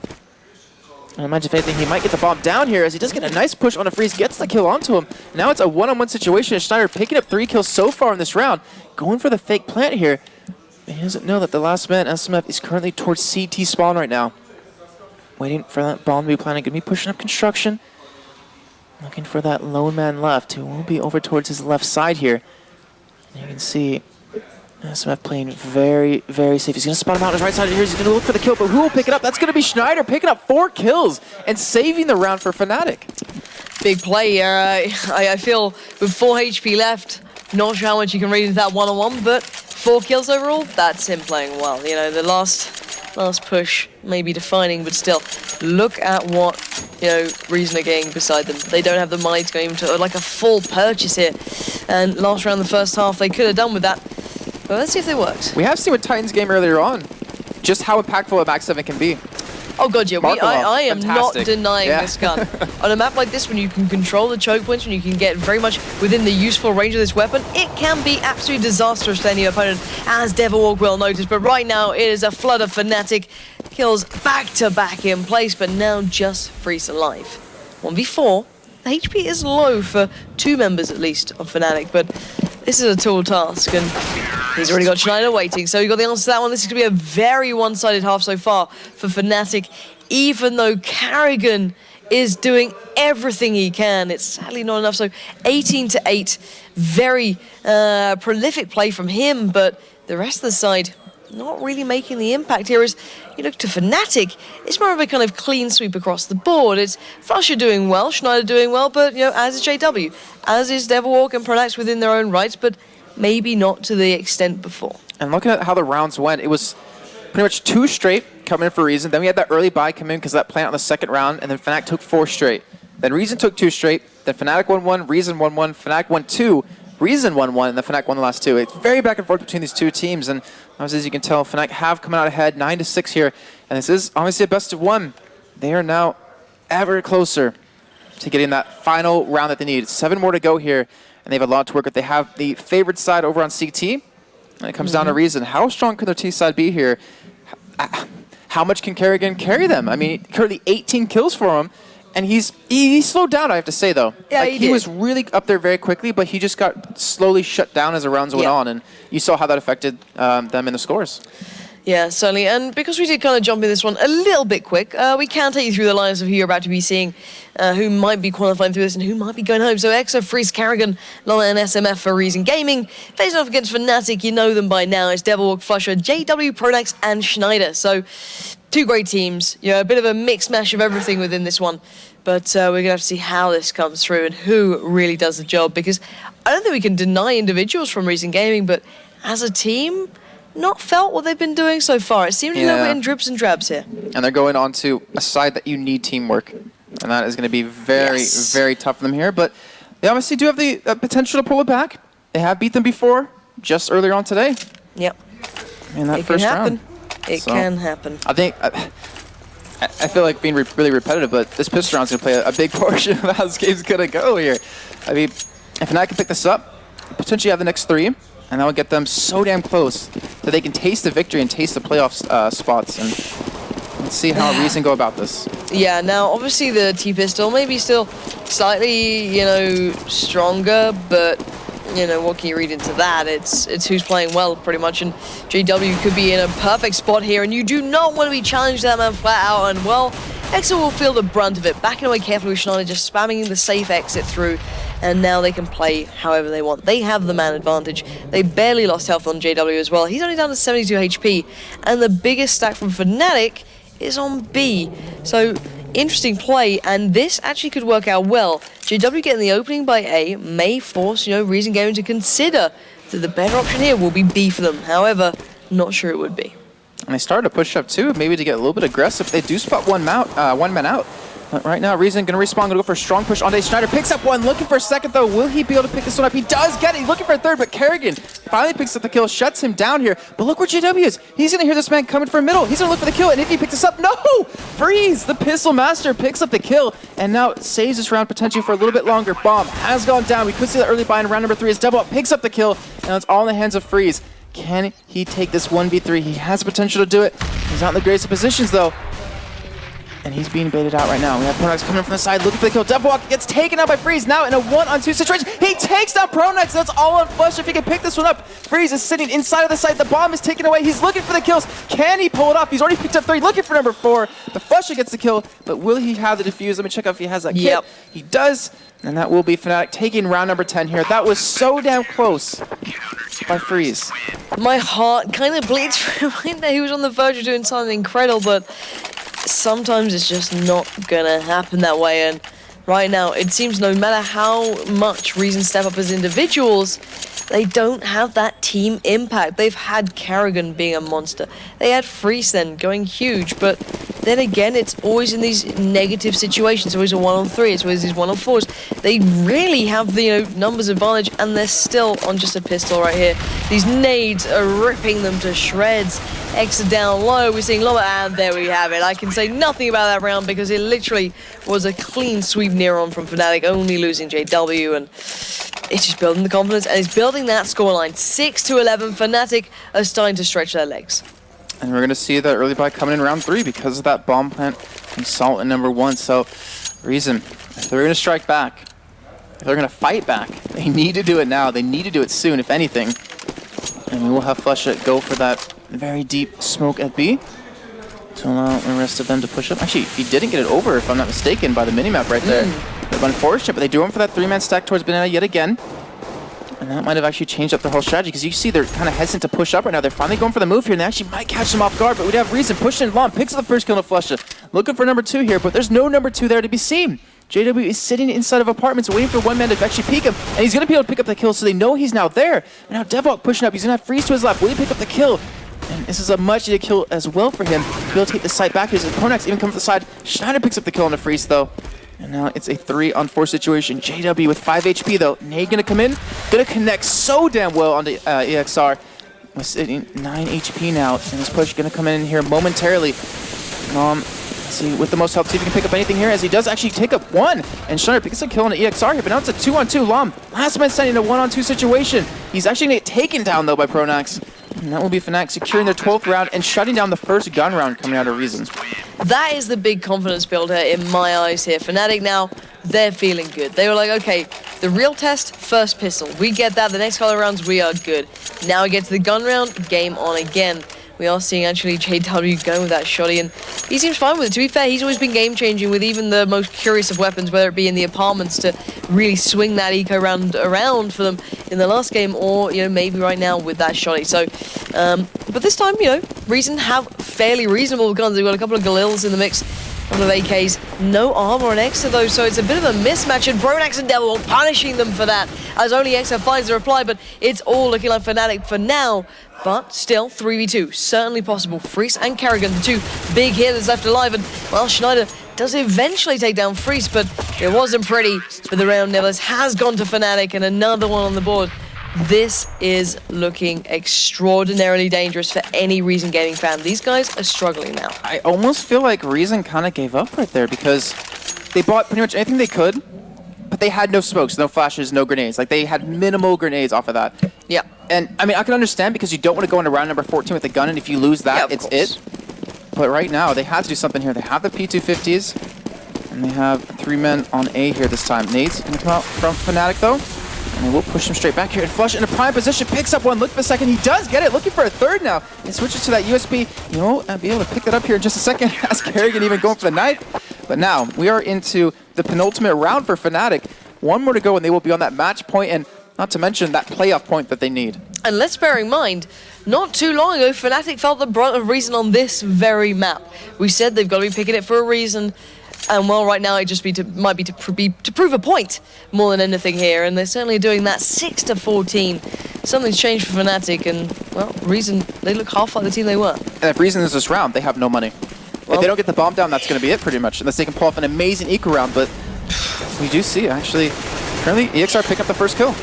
I imagine if anything, he might get the bomb down here, as he does get a nice push on a Freeze, gets the kill onto him. Now it's a one-on-one situation, and Schneider picking up 3 kills so far in this round, going for the fake plant here. He doesn't know that the last man, SMF, is currently towards CT spawn right now. Waiting for that bomb to be planted, going to be pushing up construction. Looking for that lone man left, who will be over towards his left side here. And you can see SMF playing very, very safe. He's going to spot him out on his right side here. He's going to look for the kill, but who will pick it up? That's going to be Schneider picking up 4 kills and saving the round for fnatic. Big play here. I feel with 4 HP left, not sure how much you can read into that one-on-one, but 4 kills overall, that's him playing well. You know, the last push may be defining, but still, look at what, you know, Reason are getting beside them. They don't have the money to go into like a full purchase here. And last round, the first half, they could have done with that. But let's see if they worked. We have seen with Titan's game earlier on just how impactful a Max 7 can be. Oh god, yeah, I am fantastic. not denying this gun. On a map like this, when you can control the choke points, when you can get very much within the useful range of this weapon, it can be absolutely disastrous to any opponent, as Devilwalk will notice. But right now, it is a flood of fnatic kills back-to-back in place, but now just Freeze alive. 1v4. The HP is low for 2 members at least of fnatic, but this is a tall task, and he's already got Schneider waiting, so you got the answer to that one. This is going to be a very one-sided half so far for fnatic, even though Kerrigan is doing everything he can. It's sadly not enough, so 18-8, very prolific play from him, but the rest of the side not really making the impact here. As you look to fnatic, it's more of a kind of clean sweep across the board. It's flusha doing well, Schneider doing well, but you know, as is JW, as is Devilwalk and Pronax within their own rights, but maybe not to the extent before. And looking at how the rounds went, it was pretty much 2 straight coming in for Reason. Then we had that early buy come in because of that plant on the second round, and then Fnatic took 4 straight. Then Reason took 2 straight, then Fnatic won 1, Reason won 1, Fnatic won 2, Reason won 1, and then Fnatic won the last 2. It's very back and forth between these 2 teams, and as you can tell, Fnatic have come out ahead 9-6 here, and this is obviously a best of 1. They are now ever closer to getting that final round that they need. 7 more to go here, and they have a lot to work with. They have the favored side over on CT, and it comes down to Reason. How strong could their T side be here? How much can Kerrigan carry them? I mean, currently 18 kills for him. And he slowed down, I have to say, though. Yeah, like, he was really up there very quickly, but he just got slowly shut down as the rounds went on, and you saw how that affected them in the scores. Yeah, certainly. And because we did kind of jump in this one a little bit quick, we can take you through the lines of who you're about to be seeing, who might be qualifying through this and who might be going home. So EXO, Freeze, Kerrigan, Lola, and SMF for Reason Gaming. Facing off against fnatic, you know them by now. It's Devilwalk, flusha, JW, Pronax, and Schneider. So 2 great teams. You know, a bit of a mixed mash of everything within this one. But we're going to have to see how this comes through and who really does the job, because I don't think we can deny individuals from Reason Gaming, but as a team, not felt what they've been doing so far. It seemed a little bit in drips and drabs here. And they're going on to a side that you need teamwork, and that is going to be very, very tough for them here. But they obviously do have the potential to pull it back. They have beat them before, just earlier on today. Yep. In that first round. It can happen. I think... I feel like being really repetitive, but this pistol round's going to play a big portion of how this game's going to go here. I mean, if Fnatic can pick this up, potentially have the next 3, and that will get them so damn close that they can taste the victory and taste the playoff spots. And let's see how Reason go about this. Yeah, now, obviously the T-pistol may be still slightly, you know, stronger, but... you know, what can you read into that? It's who's playing well, pretty much, and JW could be in a perfect spot here, and you do not want to be challenged that man flat out, and, well, EXO will feel the brunt of it. Backing away carefully with Schneider, just spamming the safe exit through, and now they can play however they want. They have the man advantage. They barely lost health on JW as well. He's only down to 72 HP, and the biggest stack from fnatic is on B. So interesting play, and this actually could work out well. JW getting the opening by A may force, Reason Gaming to consider that the better option here will be B for them. However, not sure it would be. And they started to push up too, maybe to get a little bit aggressive. They do spot one man out. But right now, Reason gonna respawn, gonna go for a strong push. Andre Schneider picks up one, looking for a second though. Will he be able to pick this one up? He does get it, he's looking for a third, but Kerrigan finally picks up the kill, shuts him down here. But look where JW is. He's gonna hear this man coming for a middle. He's gonna look for the kill, and if he picks this up, no! Freeze! The Pistol Master picks up the kill, and now saves this round potentially for a little bit longer. Bomb has gone down. We could see that early buy in round number 3 as Devil picks up the kill, and it's all in the hands of Freeze. Can he take this 1v3? He has the potential to do it. He's not in the greatest of positions though. And he's being baited out right now. We have Pronax coming in from the side, looking for the kill. Devwalk gets taken out by Freeze, now in a 1-on-2 situation. He takes down Pronax, that's all on Flush if he can pick this one up. Freeze is sitting inside of the site, the bomb is taken away. He's looking for the kills. Can he pull it off? He's already picked up 3, looking for number 4. The Flusher gets the kill, but will he have the defuse? Let me check out if he has that kit. He does, and that will be fnatic taking round number 10 here. That was so damn close by Freeze. My heart kind of bleeds for him there. He was on the verge of doing something incredible, but sometimes it's just not gonna happen that way. And right now, it seems no matter how much Reason step up as individuals, they don't have that team impact. They've had Kerrigan being a monster. They had Freeze then going huge, but then again, it's always in these negative situations. It's always a 1-on-3, it's always these 1-on-4s. They really have the numbers advantage, and they're still on just a pistol right here. These nades are ripping them to shreds. Exit down low, we're seeing Loba, and there we have it. I can say nothing about that round because it literally was a clean sweep Neron from fnatic, only losing JW, and it's just building the confidence, and it's building that scoreline. 6-11, fnatic are starting to stretch their legs. And we're going to see that early buy coming in round 3 because of that bomb plant from Salt in number 1. So, Reason, if they're going to strike back, if they're going to fight back, they need to do it now. They need to do it soon, if anything. And we will have Flush go for that very deep smoke at B to allow the rest of them to push up. Actually, he didn't get it over, if I'm not mistaken, by the minimap right there. But unfortunate, but they do him for that 3-man stack towards Banana yet again. And that might have actually changed up their whole strategy, because you see they're kind of hesitant to push up right now. They're finally going for the move here, and they actually might catch them off guard, but we'd have Reason pushing Lom, picks up the first kill to Flusha. Looking for number 2 here, but there's no number 2 there to be seen. JW is sitting inside of apartments waiting for one man to actually peek him, and he's going to be able to pick up the kill, so they know he's now there. And now Devok pushing up, he's going to have Freeze to his left. Will he pick up the kill? And this is a much needed kill as well for him to be able to take the site back. His Pronax even coming to the side. Schneider picks up the kill on the Freeze though. And now it's a 3-on-4 situation. JW with 5 HP though. Nade gonna come in, gonna connect so damn well on the EXR. We're sitting 9 HP now, and this push gonna come in here momentarily. Let's see, with the most health, see if he can pick up anything here, as he does actually take up 1. And Schneider picks a kill on the EXR here, but now it's a 2-on-2. Lom, last man standing in a 1-on-2 situation. He's actually gonna get taken down though by Pronax. And that will be fnatic securing their 12th round and shutting down the first gun round coming out of Reason. That is the big confidence builder in my eyes here. fnatic now, they're feeling good. They were like, okay, the real test, first pistol. We get that. The next couple of rounds, we are good. Now we get to the gun round, game on again. We are seeing actually JW going with that shotty, and he seems fine with it. To be fair, he's always been game-changing with even the most curious of weapons, whether it be in the apartments to really swing that eco round around for them in the last game, or maybe right now with that shotty. So, but this time, Reason have fairly reasonable guns. They've got a couple of Galils in the mix, a couple of AKs, no armor on Exa though, so it's a bit of a mismatch, and Pronax and Devil punishing them for that, as only Exa finds the reply, but it's all looking like fnatic for now. But still, 3v2, certainly possible. Freeze and Kerrigan, the 2 big hitters left alive, and well, Schneider does eventually take down Freeze, but it wasn't pretty. But the round nevertheless has gone to fnatic, and another one on the board. This is looking extraordinarily dangerous for any Reason Gaming fan. These guys are struggling now. I almost feel like Reason kind of gave up right there, because they bought pretty much anything they could, but they had no smokes, no flashes, no grenades. Like, they had minimal grenades off of that. Yeah. And, I mean, I can understand because you don't want to go into round number 14 with a gun, and if you lose that, it's it. But right now, they have to do something here. They have the P250s, and they have 3 men on A here this time. Nade's going to come out from fnatic, though, and they will push him straight back here. And Flush in a prime position, picks up 1, look for a second. He does get it, looking for a 3rd now. He switches to that USB. And be able to pick that up here in just a second. As Kerrigan even going for the knife. But now, we are into the penultimate round for fnatic. One more to go, and they will be on that match point, and not to mention that playoff point that they need. And let's bear in mind, not too long ago, fnatic felt the brunt of reason on this very map. We said they've got to be picking it for a reason. And well, right now it just might be to prove a point more than anything here, and they're certainly doing that. 6-14. Something's changed for fnatic, and well, Reason, they look half like the team they were. And if Reason is this round, they have no money. Well, if they don't get the bomb down, that's going to be it pretty much, unless they can pull off an amazing eco round. But we do see actually currently EXR pick up the first kill.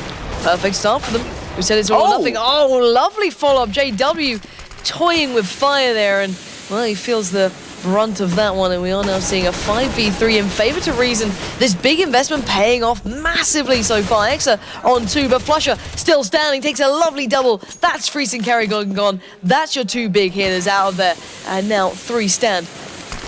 Perfect start for them. We said it's all or nothing. Oh, lovely follow-up. JW toying with fire there, and well, he feels the brunt of that one, and we are now seeing a 5v3 in favor to Reason. This big investment paying off massively so far. Exa on 2, but flusha still standing, takes a lovely double. That's freezing carry gone. That's your 2 big hitters out of there, and now 3 stand.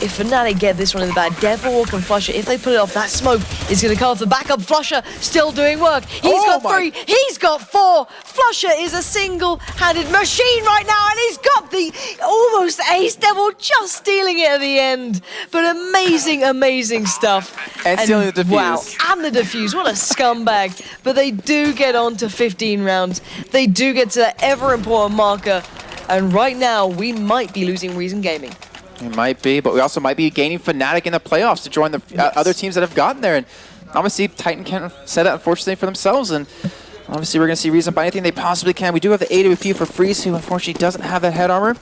If fnatic get this one in the bag, Devilwalk and flusha, if they put it off, that smoke is going to come off the backup. flusha still doing work. He's got 3, he's got 4. flusha is a single-handed machine right now, and he's got the almost ace. Devil just stealing it at the end. But amazing, amazing stuff. And stealing the defuse. Wow, and the defuse. What a scumbag. But they do get on to 15 rounds. They do get to that ever-important marker. And right now, we might be losing Reason Gaming. It might be, but we also might be gaining fnatic in the playoffs to join the other teams that have gotten there. And obviously, Titan can't say that, unfortunately, for themselves. And obviously, we're going to see Reason buy anything they possibly can. We do have the AWP for Freeze, who unfortunately doesn't have that head armor.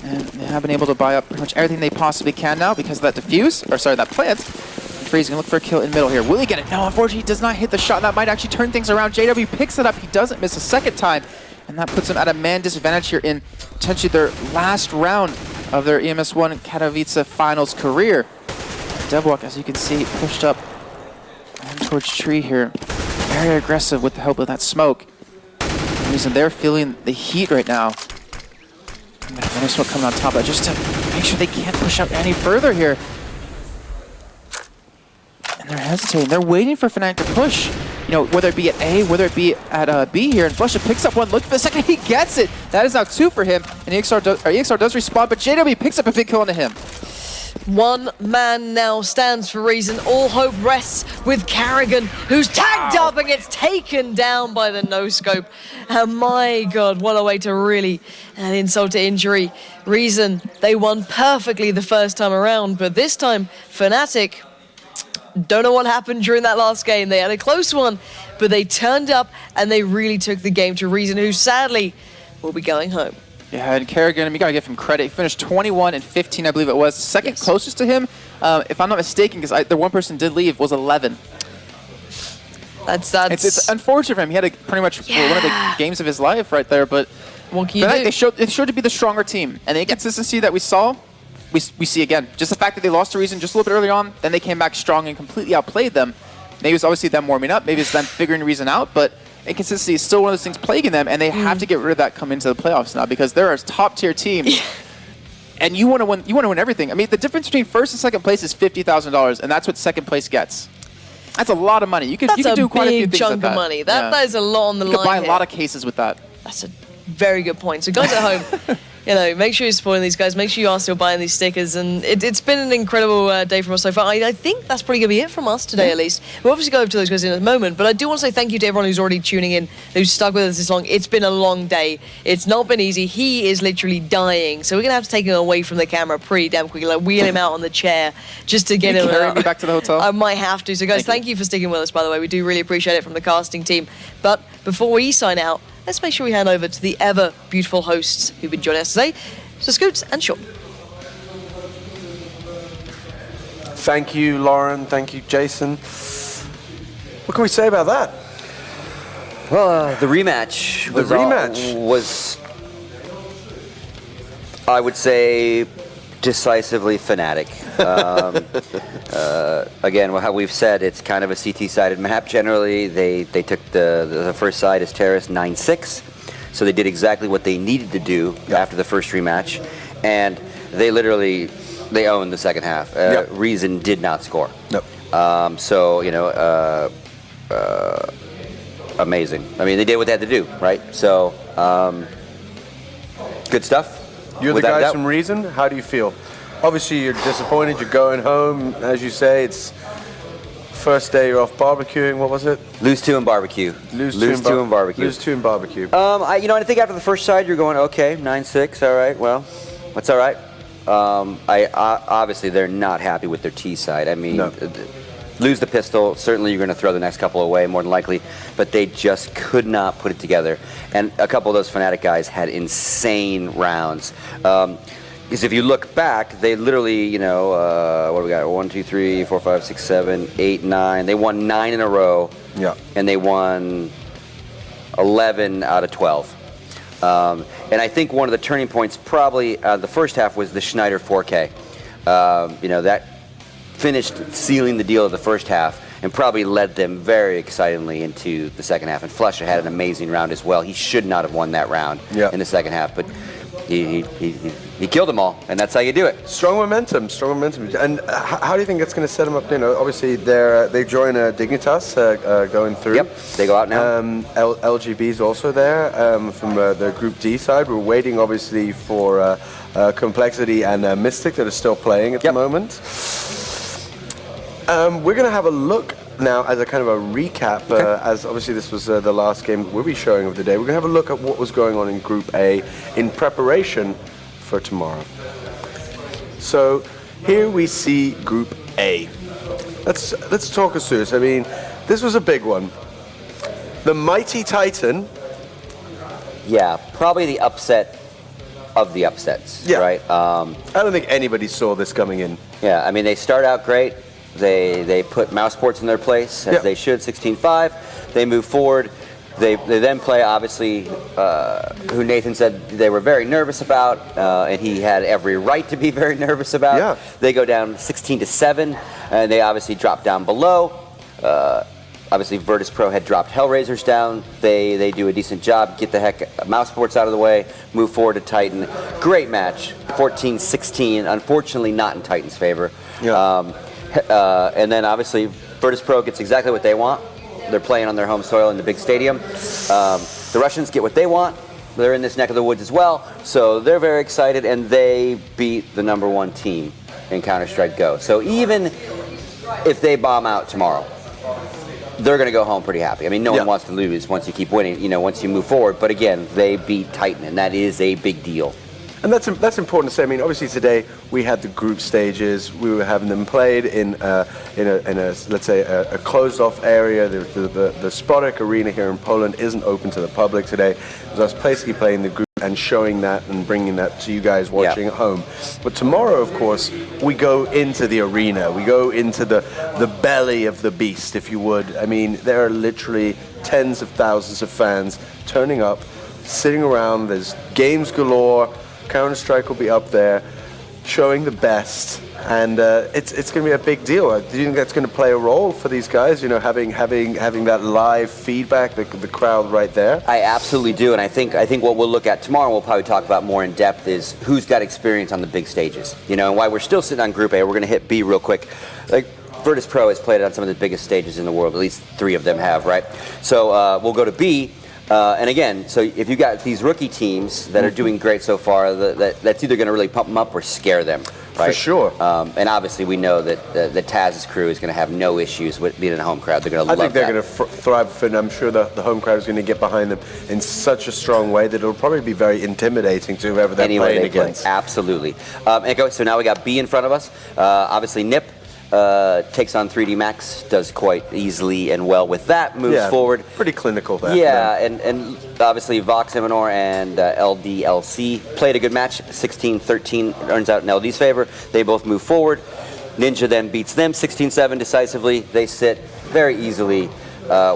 And they have been able to buy up pretty much everything they possibly can now because of that defuse, or sorry, that plant. And Freeze going to look for a kill in middle here. Will he get it? No, unfortunately, he does not hit the shot. That might actually turn things around. JW picks it up. He doesn't miss a second time. And that puts them at a man disadvantage here in potentially their last round of their EMS One Katowice finals career. Devilwalk, as you can see, pushed up towards tree here. Very aggressive with the help of that smoke. The reason they're feeling the heat right now. And there's smoke coming on top of that just to make sure they can't push out any further here. And they're hesitating. They're waiting for fnatic to push. You know, whether it be at A, whether it be at B here, and flusha picks up one, looking for the second, he gets it. That is now 2 for him, and EXR does respond, but JW picks up a big kill onto him. One man now stands for Reason. All hope rests with Carrigan, who's tagged up and gets taken down by the no-scope. And my God, what a way to really an insult to injury. Reason, they won perfectly the first time around, but this time, fnatic, don't know what happened during that last game. They had a close one, but they turned up and they really took the game to Reason, who sadly will be going home. Yeah, and Carrigan, we got to give him credit. He finished 21 and 15, I believe it was. The second closest to him, if I'm not mistaken, because the one person did leave, was 11. It's unfortunate for him. He had pretty much one of the games of his life right there, but what can you do? They showed to be the stronger team. And the inconsistency that we saw, we see again. Just the fact that they lost to Reason just a little bit early on, then they came back strong and completely outplayed them. Maybe it's obviously them warming up, maybe it's them figuring Reason out, but inconsistency is still one of those things plaguing them, and they have to get rid of that coming into the playoffs now because they're a top-tier team. And you want to win. You want to win everything. I mean, the difference between first and second place is $50,000, and that's what second place gets. That's a lot of money. You can do quite a few things with that. That's a big chunk of money. That is a lot on the line. You can buy a lot of cases with that. That's a very good point. So guys at home, make sure you're supporting these guys. Make sure you are still buying these stickers. And it's been an incredible day from us so far. I think that's probably going to be it from us today, at least. We'll obviously go over to those guys in a moment. But I do want to say thank you to everyone who's already tuning in, who's stuck with us this long. It's been a long day. It's not been easy. He is literally dying. So we're going to have to take him away from the camera pretty damn quickly. Like, wheel him out on the chair just to get him carry out. me back to the hotel? I might have to. So guys, thank you for sticking with us, by the way. We do really appreciate it from the casting team. But before we sign out, let's make sure we hand over to the ever beautiful hosts who've been joining us today. So Scoots and Sean. Thank you, Lauren. Thank you, Jason. What can we say about that? Well, the rematch was, I would say, decisively Fnatic. Again, how we've said, it's kind of a CT-sided map. Generally, they took the first side as Terrace 9-6. So they did exactly what they needed to do after the first rematch, and they owned the second half. Reason did not score. Nope. Amazing. I mean, they did what they had to do, right? So, good stuff. You're the guys from Reason. How do you feel? Obviously, you're disappointed. You're going home, as you say. It's first day you're off barbecuing. What was it? Lose 2 in barbecue. Lose two in barbecue. Lose 2 in barbecue. I think after the first side, you're going, okay, 9-6, all right, well, that's all right. Obviously, they're not happy with their T side. I mean, lose the pistol. Certainly, you're going to throw the next couple away, more than likely. But they just could not put it together. And a couple of those Fnatic guys had insane rounds. Because if you look back, they literally, you know, what do we got? 1, 2, 3, 4, 5, 6, 7, 8, 9. They won 9 in a row. Yeah. And they won 11 out of 12. And I think one of the turning points probably the first half was the Schneider 4K. You know, that finished sealing the deal of the first half and probably led them very excitingly into the second half. And Flusha had an amazing round as well. He should not have won that round in the second half, but he killed them all, and that's how you do it. Strong momentum. And how do you think it's going to set them up? You know, obviously they join Dignitas going through. Yep, they go out now. LGB's also there from the Group D side. We're waiting, obviously, for Complexity and Mystic that are still playing at the moment. We're going to have a look now as a kind of a recap, as obviously this was the last game we'll be showing of the day. We're going to have a look at what was going on in Group A in preparation for tomorrow. So here we see Group A. Let's talk us through this. I mean, this was a big one. The mighty Titan. Yeah, probably the upset of the upsets, right? I don't think anybody saw this coming in. Yeah, I mean, they start out great. They put e.sports in their place, as they should, 16-5. They move forward. They then play, obviously, who Nathan said they were very nervous about, and he had every right to be very nervous about. Yeah. They go down 16-7, and they obviously drop down below. Obviously, virtus.pro had dropped Hellraisers down. They do a decent job, get the heck e.sports out of the way, move forward to Titan. Great match, 14-16, unfortunately not in Titan's favor. Yeah. And then obviously virtus.pro gets exactly what they want. They're playing on their home soil in the big stadium. The Russians get what they want. They're in this neck of the woods as well, so they're very excited, and they beat the #1 team in Counter-Strike Go. So even if they bomb out tomorrow, they're going to go home pretty happy. I mean, no one wants to lose once you keep winning, you know, once you move forward. But again, they beat Titan, and that is a big deal. And that's important to say. I mean, obviously today we had the group stages. We were having them played in a let's say a closed-off area. The Spodek Arena here in Poland isn't open to the public today. It was us basically playing the group and showing that and bringing that to you guys watching at home. But tomorrow, of course, we go into the arena. We go into the belly of the beast, if you would. I mean, there are literally tens of thousands of fans turning up, sitting around. There's games galore. Counter-Strike will be up there, showing the best, and it's going to be a big deal. Do you think that's going to play a role for these guys? You know, having that live feedback, the crowd right there. I absolutely do, and I think what we'll look at tomorrow, we'll probably talk about more in depth, is who's got experience on the big stages. You know, and why we're still sitting on Group A. We're going to hit B real quick. Like, virtus.pro has played on some of the biggest stages in the world. At least 3 of them have, right? So we'll go to B. And again, so if you got these rookie teams that are doing great so far, that's either going to really pump them up or scare them, right? For sure. And obviously, we know that the Taz's crew is going to have no issues with being in a home crowd. They're going to love that. I think they're going to thrive, and I'm sure the home crowd is going to get behind them in such a strong way that it'll probably be very intimidating to whoever they're playing against. Absolutely. So now we got B in front of us. Obviously, Nip takes on 3D Max, does quite easily and well with that, moves forward. Pretty clinical there. Yeah, and obviously Vox Imanor and LDLC played a good match, 16-13, earns out in LD's favor. They both move forward. Ninja then beats them 16-7 decisively. They sit very easily,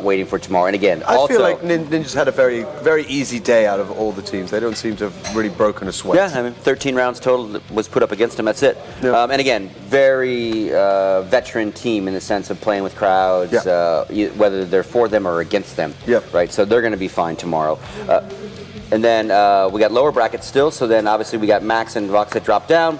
waiting for tomorrow. And again, I feel like Ninja's had a very, very easy day out of all the teams. They don't seem to have really broken a sweat. Yeah, I mean, 13 rounds total was put up against them. That's it. Yeah. And again, very veteran team in the sense of playing with crowds, whether they're for them or against them. Yep. Right. So they're going to be fine tomorrow. And then we got lower brackets still. So then obviously we got Max and Vox that drop down.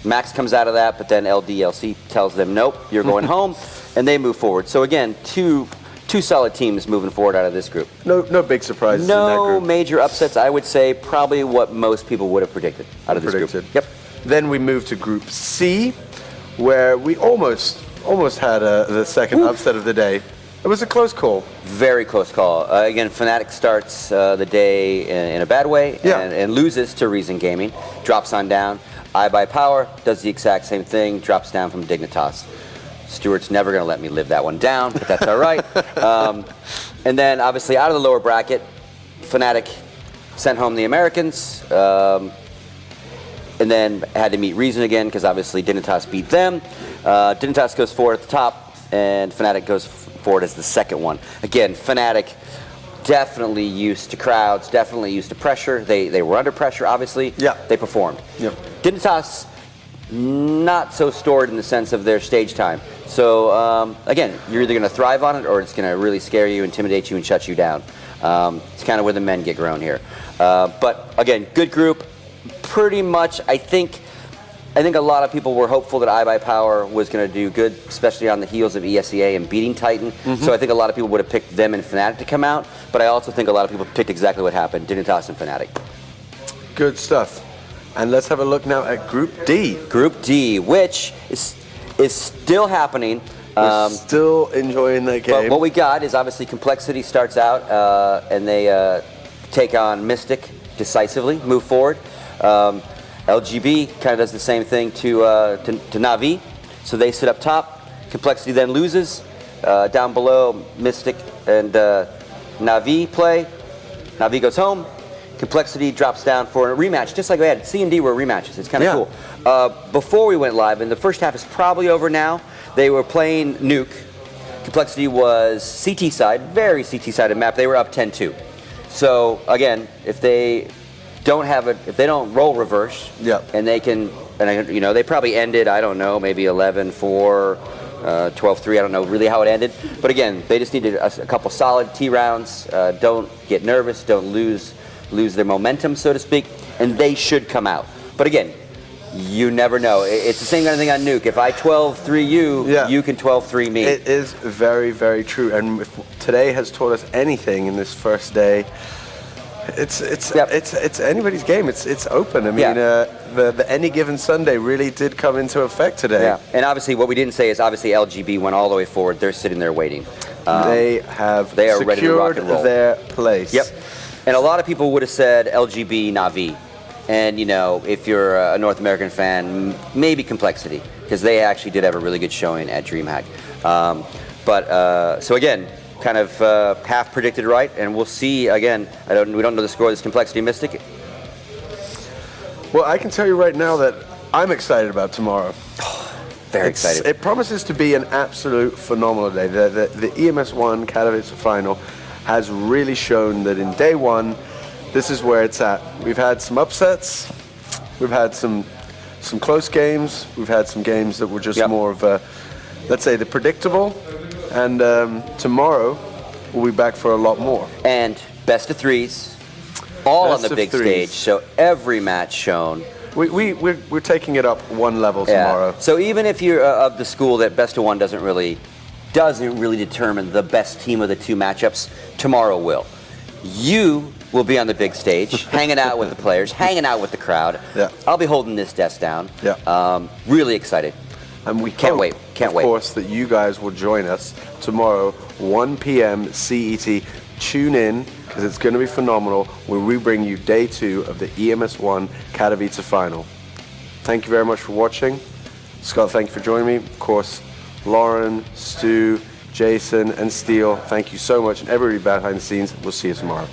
Max comes out of that, but then LDLC tells them, nope, you're going home. And they move forward. So again, two solid teams moving forward out of this group. No big surprises in that group. No major upsets. I would say probably what most people would have predicted out of this group. Yep. Then we move to Group C, where we almost almost had the second upset of the day. It was a close call. Very close call. Again, Fnatic starts the day in a bad way and loses to Reason Gaming. Drops on down. iBuyPower does the exact same thing. Drops down from Dignitas. Stuart's never going to let me live that one down, but that's all right. And then, obviously, out of the lower bracket, Fnatic sent home the Americans. And then had to meet Reason again because obviously Dignitas beat them. Dignitas goes forward at the top, and Fnatic goes forward as the second one. Again, Fnatic definitely used to crowds, definitely used to pressure. They were under pressure, obviously. Yeah. They performed. Yep. Dignitas, not so stored in the sense of their stage time. So, again, you're either going to thrive on it or it's going to really scare you, intimidate you, and shut you down. It's kind of where the men get grown here. But, again, good group. Pretty much, I think a lot of people were hopeful that iBuyPower was going to do good, especially on the heels of ESEA and beating Titan. So I think a lot of people would have picked them and Fnatic to come out, but I also think a lot of people picked exactly what happened, Dignitas and Fnatic. Good stuff. And let's have a look now at Group D. Group D, which is still happening. We're still enjoying that game. But what we got is obviously Complexity starts out, and they take on Mystic decisively, move forward. LGB kind of does the same thing to Na'Vi, so they sit up top. Complexity then loses. Down below, Mystic and Na'Vi play. Na'Vi goes home. Complexity drops down for a rematch, just like we had. C and D were rematches. It's kind of cool. Before we went live, and the first half is probably over now, they were playing Nuke. Complexity was CT side, very CT sided map. They were up 10-2. So again, if they don't roll reverse, and they can, they probably ended, I don't know, maybe 11-4, 12-3, I don't know really how it ended. But again, they just needed a couple solid T rounds. Don't get nervous, don't lose their momentum, so to speak, and they should come out. But again, you never know. It's the same kind of thing on Nuke. If I 12-3 you, you can 12-3 me. It is very, very true. And if today has taught us anything in this first day, it's anybody's game. It's open. I mean, the any given Sunday really did come into effect today. Yeah, and obviously what we didn't say is obviously LGB went all the way forward. They're sitting there waiting. They are ready to rock and roll. Their place. Yep. And a lot of people would have said LGB Na'Vi. And, if you're a North American fan, maybe Complexity, because they actually did have a really good showing at DreamHack. So again, kind of half predicted right, and we'll see again. We don't know the score of this Complexity Mystic. Well, I can tell you right now that I'm excited about tomorrow. Very excited. It promises to be an absolute phenomenal day. The EMS One Katowice final has really shown that in day one, this is where it's at. We've had some upsets. We've had some close games. We've had some games that were just more of let's say, the predictable. And tomorrow, we'll be back for a lot more. And best of threes, all on the big stage. So every match shown. We're taking it up one level tomorrow. So even if you're of the school that best of one doesn't really determine the best team of the two matchups, tomorrow will. You will be on the big stage, hanging out with the players, hanging out with the crowd. Yeah. I'll be holding this desk down. Yeah. Really excited. And we can't wait. Of course, that you guys will join us tomorrow, 1 p.m. CET. Tune in, because it's going to be phenomenal, when we bring you day 2 of the EMS One Katowice final. Thank you very much for watching. Scott, thank you for joining me. Of course, Lauren, Stu, Jason, and Steele, thank you so much. And everybody behind the scenes, we'll see you tomorrow.